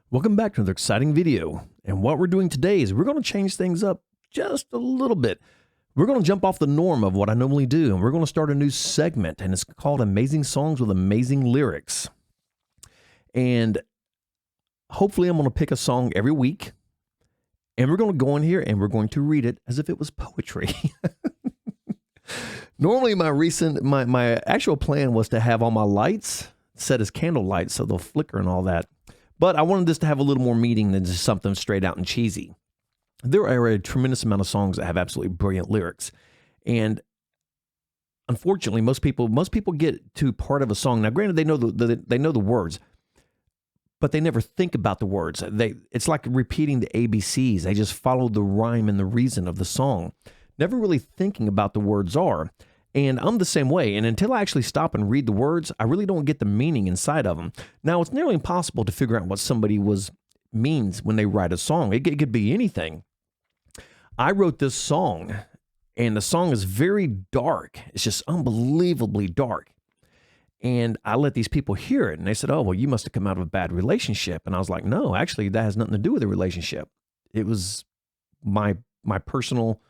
Welcome back to another exciting video. And what we're doing today is we're going to change things up just a little bit. We're going to jump off the norm of what I normally do, and we're going to start a new segment, and it's called Amazing Songs with Amazing Lyrics. And hopefully I'm going to pick a song every week, and we're going to go in here and we're going to read it as if it was poetry. Normally my actual plan was to have all my lights set as candle lights so they'll flicker and all that. But I wanted this to have a little more meaning than just something straight out and cheesy. There are a tremendous amount of songs that have absolutely brilliant lyrics. And unfortunately, most people get to part of a song. Now, granted, they know the words, but they never think about the words. It's like repeating the ABCs. They just follow the rhyme and the reason of the song, never really thinking about the words are. And I'm the same way. And until I actually stop and read the words, I really don't get the meaning inside of them. Now, it's nearly impossible to figure out what somebody means when they write a song. It could be anything. I wrote this song, and the song is very dark. It's just unbelievably dark. And I let these people hear it, and they said, "Oh, well, you must have come out of a bad relationship." And I was like, "No, actually, that has nothing to do with a relationship. It was my personal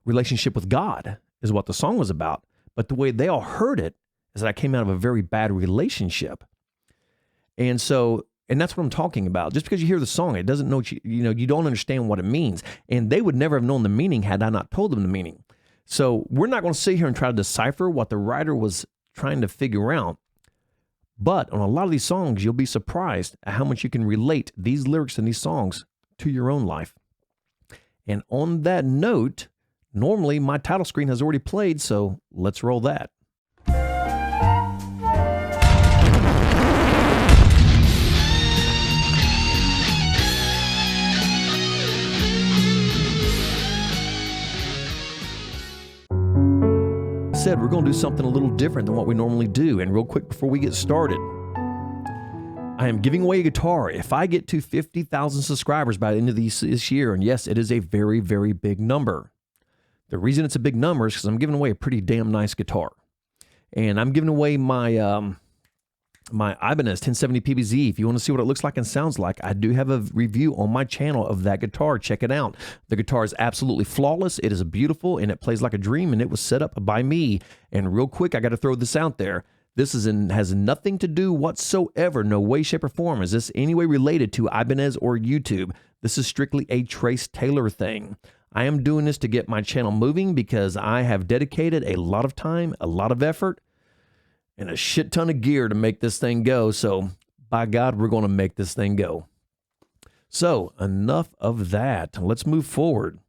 relationship with God is what the song was about." But the way they all heard it is that I came out of a very bad relationship. And that's what I'm talking about. Just because you hear the song, it doesn't know, you don't understand what it means. And they would never have known the meaning had I not told them the meaning. So we're not going to sit here and try to decipher what the writer was trying to figure out. But on a lot of these songs, you'll be surprised at how much you can relate these lyrics and these songs to your own life. And on that note, normally my title screen has already played, so let's roll that. Said we're going to do something a little different than what we normally do. And real quick before we get started, I am giving away a guitar. If I get to 50,000 subscribers by the end of this year, and yes, it is a very, very big number. The reason it's a big number is because I'm giving away a pretty damn nice guitar. And I'm giving away my my Ibanez 1070 PBZ. If you want to see what it looks like and sounds like, I do have a review on my channel of that guitar. Check it out. The guitar is absolutely flawless. It is beautiful, and it plays like a dream, and it was set up by me. And real quick, I got to throw this out there. This has nothing to do whatsoever, no way, shape, or form is this any way related to Ibanez or YouTube. This is strictly a Trace Taylor thing. I am doing this to get my channel moving because I have dedicated a lot of time, a lot of effort, and a shit ton of gear to make this thing go. So by God, we're going to make this thing go. So enough of that. Let's move forward.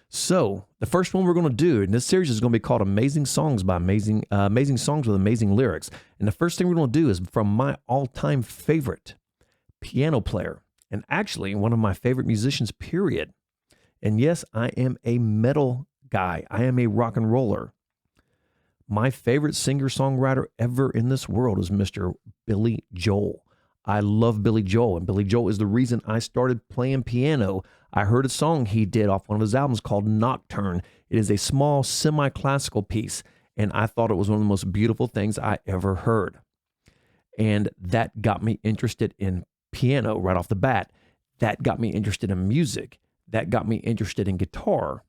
So the first one we're going to do in this series is going to be called Amazing Songs by Amazing Songs with Amazing Lyrics. And the first thing we're going to do is from my all-time favorite piano player, and actually one of my favorite musicians, period. And yes, I am a metal guy. I am a rock and roller. My favorite singer-songwriter ever in this world is Mr. Billy Joel. I love Billy Joel, and Billy Joel is the reason I started playing piano. I heard a song he did off one of his albums called Nocturne. It is a small semi-classical piece, and I thought it was one of the most beautiful things I ever heard. And that got me interested in piano right off the bat. That got me interested in music. That got me interested in guitar.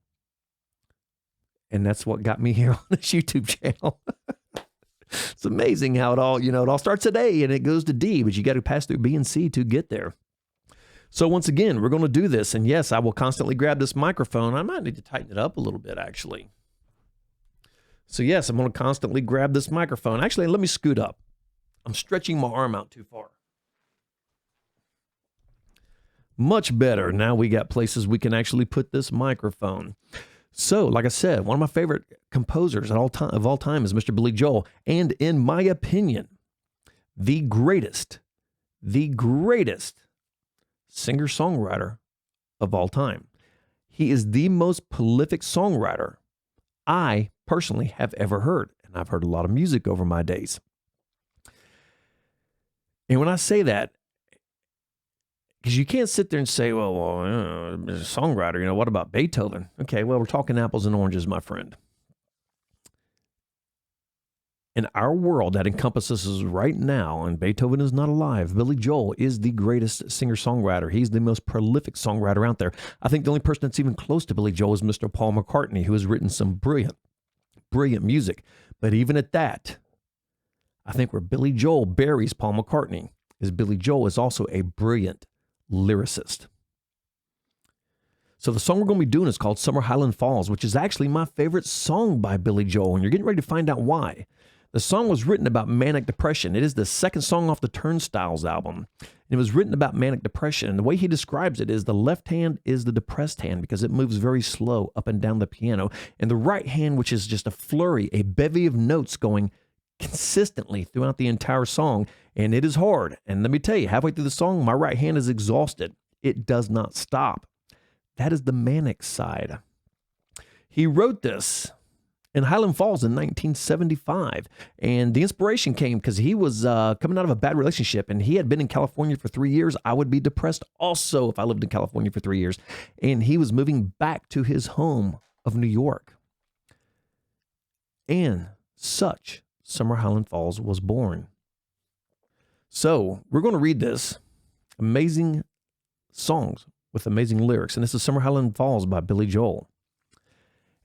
And that's what got me here on this YouTube channel. It's amazing how it all starts at A and it goes to D, but you got to pass through B and C to get there. So once again, we're going to do this. And yes, I will constantly grab this microphone. I might need to tighten it up a little bit, actually. So yes, I'm going to constantly grab this microphone. Actually, let me scoot up. I'm stretching my arm out too far. Much better. Now we got places we can actually put this microphone. So, like I said, one of my favorite composers of all time is Mr. Billy Joel. And in my opinion, the greatest singer-songwriter of all time. He is the most prolific songwriter I personally have ever heard. And I've heard a lot of music over my days. And when I say that, because you can't sit there and say, well, a songwriter, what about Beethoven? Okay, well, we're talking apples and oranges, my friend. In our world that encompasses us right now, and Beethoven is not alive, Billy Joel is the greatest singer-songwriter. He's the most prolific songwriter out there. I think the only person that's even close to Billy Joel is Mr. Paul McCartney, who has written some brilliant music. But even at that, I think where Billy Joel buries Paul McCartney is Billy Joel is also a brilliant lyricist. So the song we're going to be doing is called Summer Highland Falls, which is actually my favorite song by Billy Joel, and you're getting ready to find out why. The song was written about manic depression. It is the second song off the Turnstiles album. It was written about manic depression, and the way he describes it is the left hand is the depressed hand because it moves very slow up and down the piano, and the right hand, which is just a flurry, a bevy of notes going consistently throughout the entire song, and it is hard. And let me tell you, halfway through the song, my right hand is exhausted. It does not stop. That is the manic side. He wrote this in Highland Falls in 1975. And the inspiration came because he was coming out of a bad relationship, and he had been in California for 3 years. I would be depressed also if I lived in California for 3 years. And he was moving back to his home of New York. And such Summer Highland Falls was born. So we're going to read this amazing songs with amazing lyrics. And this is Summer Highland Falls by Billy Joel.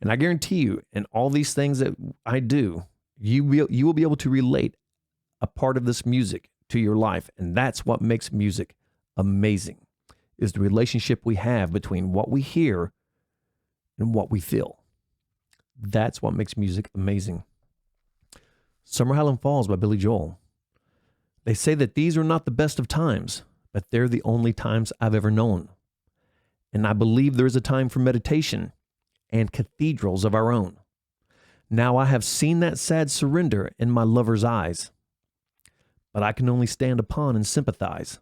And I guarantee you, in all these things that I do, you will be able to relate a part of this music to your life. And that's what makes music amazing, is the relationship we have between what we hear and what we feel. That's what makes music amazing. Summer Highland Falls by Billy Joel. They say that these are not the best of times, but they're the only times I've ever known. And I believe there is a time for meditation and cathedrals of our own. Now I have seen that sad surrender in my lover's eyes, but I can only stand upon and sympathize.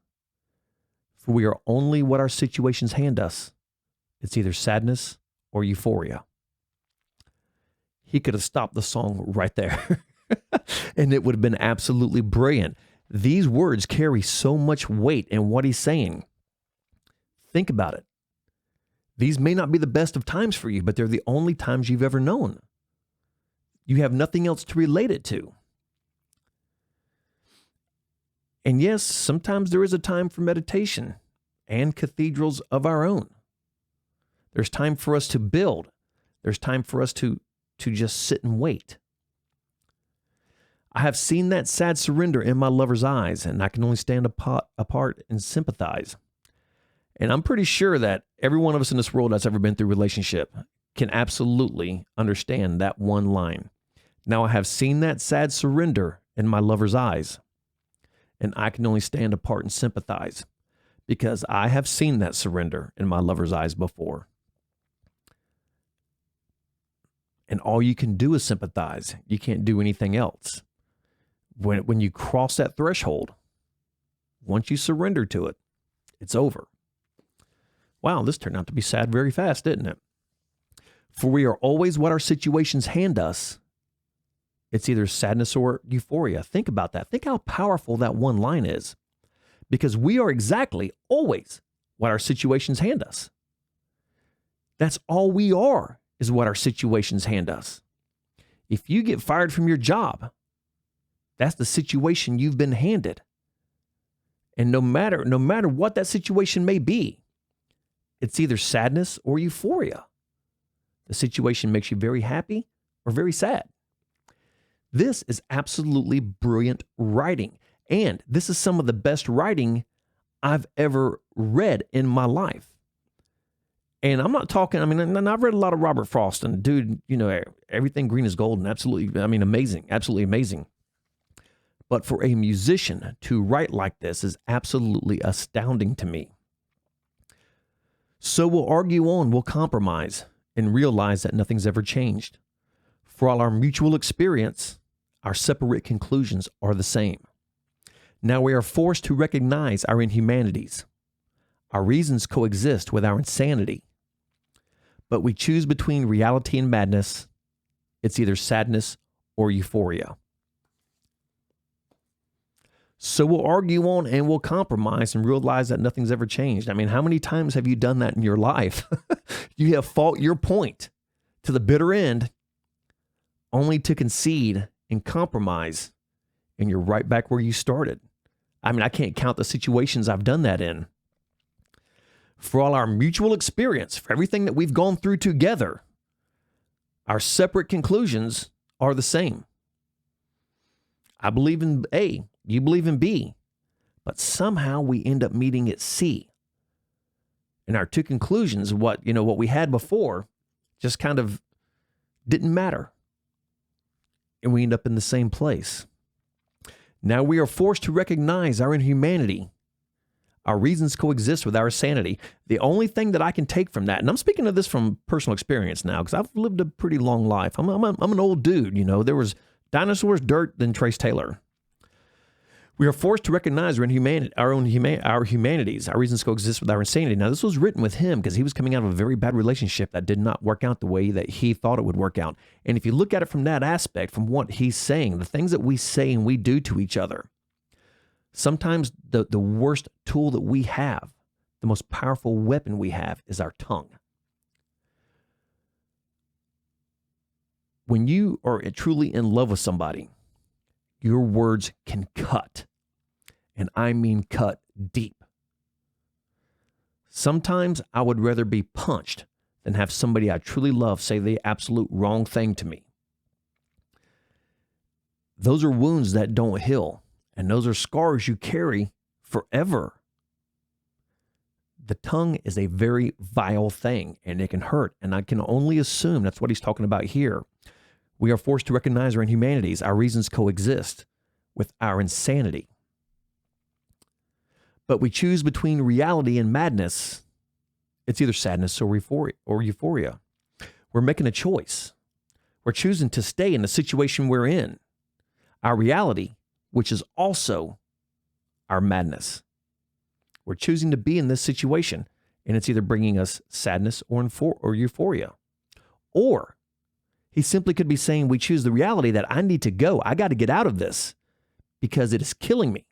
For we are only what our situations hand us. It's either sadness or euphoria. He could have stopped the song right there, and it would have been absolutely brilliant. These words carry so much weight in what he's saying. Think about it. These may not be the best of times for you, but they're the only times you've ever known. You have nothing else to relate it to. And yes, sometimes there is a time for meditation and cathedrals of our own. There's time for us to build. There's time for us to just sit and wait. I have seen that sad surrender in my lover's eyes, and I can only stand apart and sympathize. And I'm pretty sure that every one of us in this world that's ever been through a relationship can absolutely understand that one line. Now I have seen that sad surrender in my lover's eyes, and I can only stand apart and sympathize because I have seen that surrender in my lover's eyes before. And all you can do is sympathize. You can't do anything else. When you cross that threshold, once you surrender to it, it's over. Wow, this turned out to be sad very fast, didn't it? For we are always what our situations hand us. It's either sadness or euphoria. Think about that. Think how powerful that one line is. Because we are exactly always what our situations hand us. That's all we are, is what our situations hand us. If you get fired from your job, that's the situation you've been handed. And no matter what that situation may be, it's either sadness or euphoria. The situation makes you very happy or very sad. This is absolutely brilliant writing. And this is some of the best writing I've ever read in my life. And I'm not talking, and I've read a lot of Robert Frost, and dude, everything green is gold, and absolutely, amazing, absolutely amazing. But for a musician to write like this is absolutely astounding to me. So we'll argue on, we'll compromise, and realize that nothing's ever changed. For all our mutual experience, our separate conclusions are the same. Now we are forced to recognize our inhumanities. Our reasons coexist with our insanity. But we choose between reality and madness. It's either sadness or euphoria. So we'll argue on and we'll compromise and realize that nothing's ever changed. How many times have you done that in your life? You have fought your point to the bitter end only to concede and compromise, and you're right back where you started. I mean, I can't count the situations I've done that in. For all our mutual experience, for everything that we've gone through together, our separate conclusions are the same. I believe in A, you believe in B, but somehow we end up meeting at C. And our two conclusions, what we had before, just kind of didn't matter. And we end up in the same place. Now we are forced to recognize our inhumanity. Our reasons coexist with our sanity. The only thing that I can take from that, and I'm speaking of this from personal experience now, because I've lived a pretty long life. I'm an old dude, There was dinosaurs, dirt, then Trace Taylor. We are forced to recognize our humanities. Our reasons coexist with our insanity. Now, this was written with him because he was coming out of a very bad relationship that did not work out the way that he thought it would work out. And if you look at it from that aspect, from what he's saying, the things that we say and we do to each other, sometimes the worst tool that we have, the most powerful weapon we have, is our tongue. When you are truly in love with somebody, your words can cut. And I mean cut deep. Sometimes I would rather be punched than have somebody I truly love say the absolute wrong thing to me. Those are wounds that don't heal, and those are scars you carry forever. The tongue is a very vile thing, and it can hurt, and I can only assume that's what he's talking about here. We are forced to recognize our inhumanities. Our reasons coexist with our insanity. But we choose between reality and madness. It's either sadness or euphoria. We're making a choice. We're choosing to stay in the situation we're in. Our reality, which is also our madness. We're choosing to be in this situation, and it's either bringing us sadness or euphoria. Or he simply could be saying, we choose the reality that I need to go. I got to get out of this because it is killing me.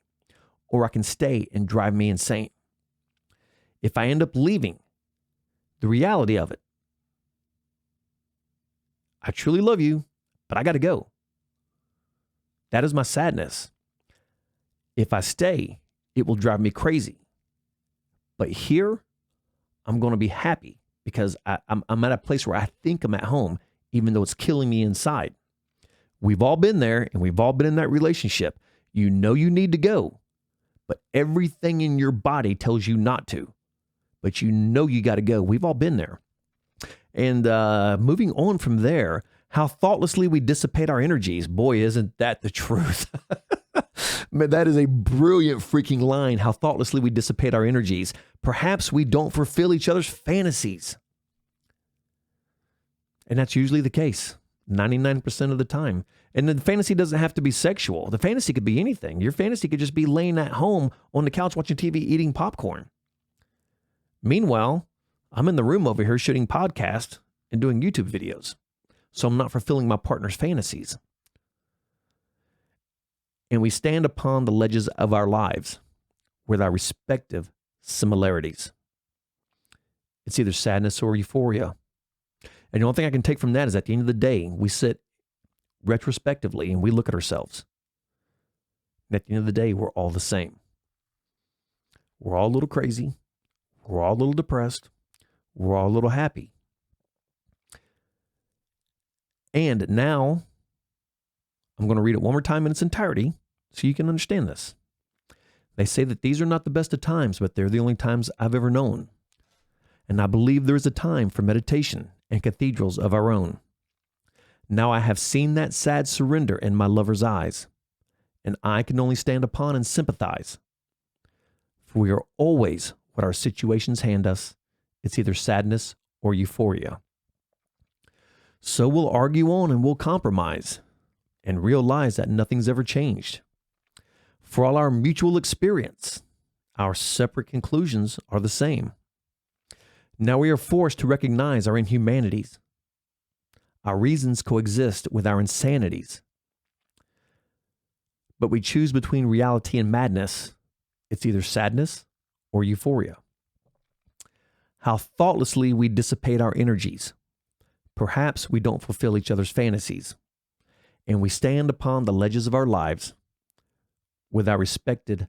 Or I can stay and drive me insane. If I end up leaving, the reality of it, I truly love you, but I got to go. That is my sadness. If I stay, it will drive me crazy. But here, I'm going to be happy because I'm at a place where I think I'm at home, even though it's killing me inside. We've all been there, and we've all been in that relationship. You know you need to go. But everything in your body tells you not to. But you know you got to go. We've all been there. And moving on from there, how thoughtlessly we dissipate our energies. Boy, isn't that the truth? Man, that is a brilliant freaking line. How thoughtlessly we dissipate our energies. Perhaps we don't fulfill each other's fantasies. And that's usually the case, 99% of the time. And the fantasy doesn't have to be sexual. The fantasy could be anything. Your fantasy could just be laying at home on the couch watching TV, eating popcorn. Meanwhile, I'm in the room over here shooting podcasts and doing YouTube videos. So I'm not fulfilling my partner's fantasies. And we stand upon the ledges of our lives with our respective similarities. It's either sadness or euphoria. And the only thing I can take from that is at the end of the day, we sit retrospectively and we look at ourselves. And at the end of the day, we're all the same. We're all a little crazy. We're all a little depressed. We're all a little happy. And now, I'm going to read it one more time in its entirety so you can understand this. They say that these are not the best of times, but they're the only times I've ever known. And I believe there is a time for meditation and cathedrals of our own. Now I have seen that sad surrender in my lover's eyes, and I can only stand upon and sympathize. For we are always what our situations hand us. It's either sadness or euphoria. So we'll argue on and we'll compromise and realize that nothing's ever changed. For all our mutual experience, our separate conclusions are the same. Now we are forced to recognize our inhumanities. Our reasons coexist with our insanities. But we choose between reality and madness. It's either sadness or euphoria. How thoughtlessly we dissipate our energies. Perhaps we don't fulfill each other's fantasies. and we stand upon the ledges of our lives with our respected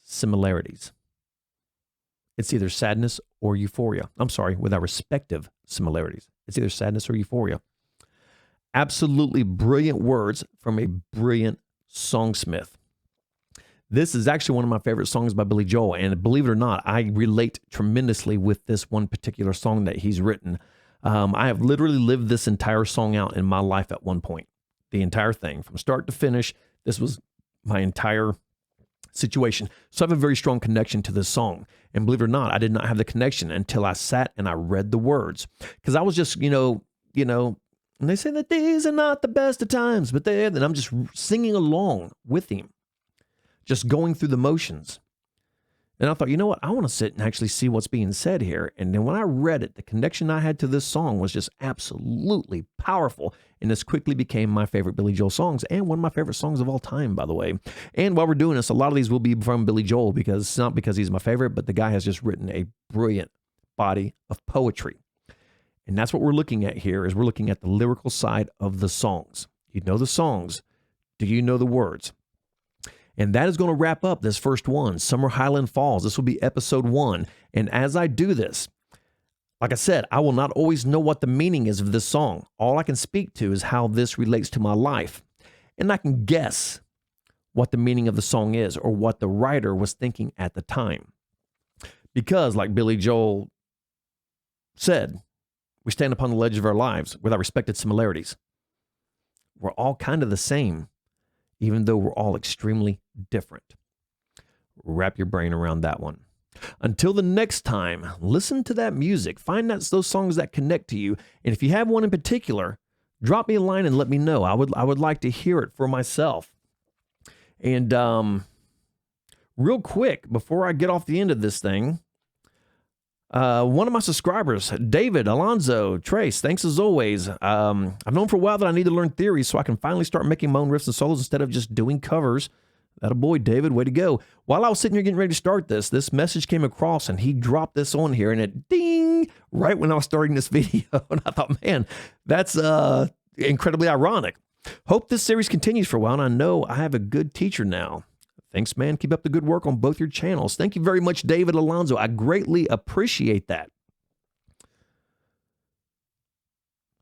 similarities. It's either sadness or euphoria. I'm sorry, with our respective similarities. It's either sadness or euphoria. Absolutely brilliant words from a brilliant songsmith. This is actually one of my favorite songs by Billy Joel, and believe it or not, I relate tremendously with this one particular song that he's written. I have literally lived this entire song out in my life at one point. The entire thing, from start to finish, this was my entire situation. So I have a very strong connection to this song. And believe it or not, I did not have the connection until I sat and I read the words. Because I was just, and they say that these are not the best of times, but and I'm just singing along with him, just going through the motions. And I thought, you know what? I want to sit and actually see what's being said here. And then when I read it, the connection I had to this song was just absolutely powerful. And this quickly became my favorite Billy Joel songs, and one of my favorite songs of all time, by the way. And while we're doing this, a lot of these will be from Billy Joel, because not because he's my favorite, but the guy has just written a brilliant body of poetry. And that's what we're looking at here, is we're looking at the lyrical side of the songs. You know the songs. Do you know the words? And that is going to wrap up this first one, Summer Highland Falls. This will be episode 1. And as I do this, like I said, I will not always know what the meaning is of this song. All I can speak to is how this relates to my life. And I can guess what the meaning of the song is, or what the writer was thinking at the time. Because, like Billy Joel said, we stand upon the ledge of our lives with our respected similarities. We're all kind of the same, even though we're all extremely different. Wrap your brain around that one. Until the next time, listen to that music. Find those songs that connect to you. And if you have one in particular, drop me a line and let me know. I would like to hear it for myself. And real quick, before I get off the end of this thing, one of my subscribers, David, Alonzo, Trace, thanks as always. I've known for a while that I need to learn theory so I can finally start making my own riffs and solos instead of just doing covers. That a boy, David, way to go. While I was sitting here getting ready to start this message came across, and he dropped this on here, and it ding right when I was starting this video. And I thought, man, that's incredibly ironic. Hope this series continues for a while, and I know I have a good teacher now. Thanks, man. Keep up the good work on both your channels. Thank you very much, David Alonzo. I greatly appreciate that.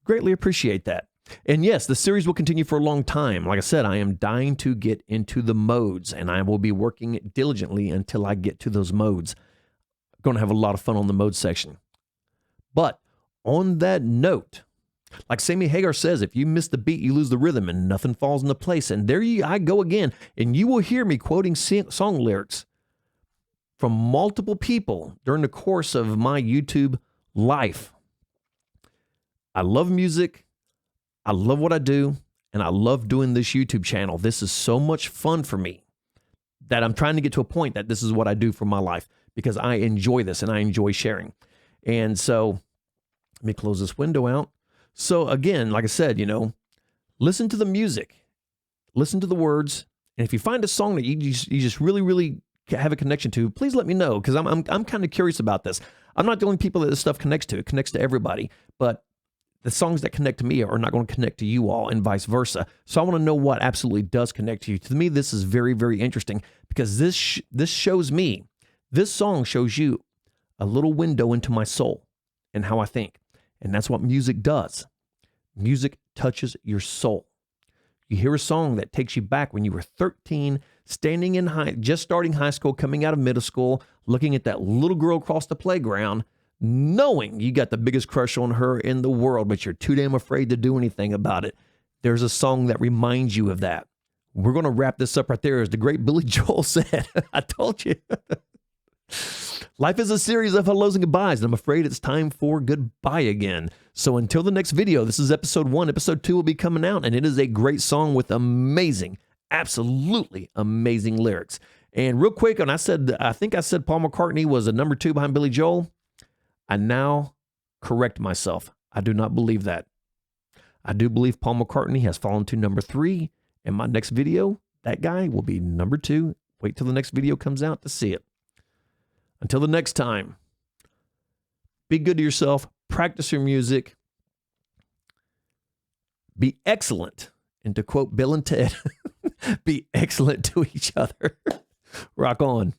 Greatly appreciate that. And yes, the series will continue for a long time. Like I said, I am dying to get into the modes, and I will be working diligently until I get to those modes. I'm going to have a lot of fun on the mode section. But on that note, like Sammy Hagar says, if you miss the beat, you lose the rhythm, and nothing falls into place. And there I go again. And you will hear me quoting song lyrics from multiple people during the course of my YouTube life. I love music. I love what I do, and I love doing this YouTube channel. This is so much fun for me that I'm trying to get to a point that this is what I do for my life, because I enjoy this and I enjoy sharing. And so let me close this window out. So again, like I said, listen to the music, listen to the words. And if you find a song that you just really, really have a connection to, please let me know, because I'm kind of curious about this. I'm not the only people that this stuff connects to. It connects to everybody, but the songs that connect to me are not going to connect to you all, and vice versa. So I want to know what absolutely does connect to you. To me, this is very, very interesting, because this shows me, this song shows you a little window into my soul and how I think. And that's what music does. Music touches your soul. You hear a song that takes you back when you were 13, just starting high school, coming out of middle school, looking at that little girl across the playground, knowing you got the biggest crush on her in the world, but you're too damn afraid to do anything about it. There's a song that reminds you of that. We're going to wrap this up right there. As the great Billy Joel said, I told you. Life is a series of hellos and goodbyes, and I'm afraid it's time for goodbye again. So until the next video, this is episode 1. Episode 2 will be coming out, and it is a great song with amazing, absolutely amazing lyrics. And real quick, and I think I said Paul McCartney was a number 2 behind Billy Joel. I now correct myself. I do not believe that. I do believe Paul McCartney has fallen to number 3. In my next video, that guy will be number 2. Wait till the next video comes out to see it. Until the next time, be good to yourself, practice your music, be excellent, And to quote Bill and Ted, be excellent to each other. Rock on.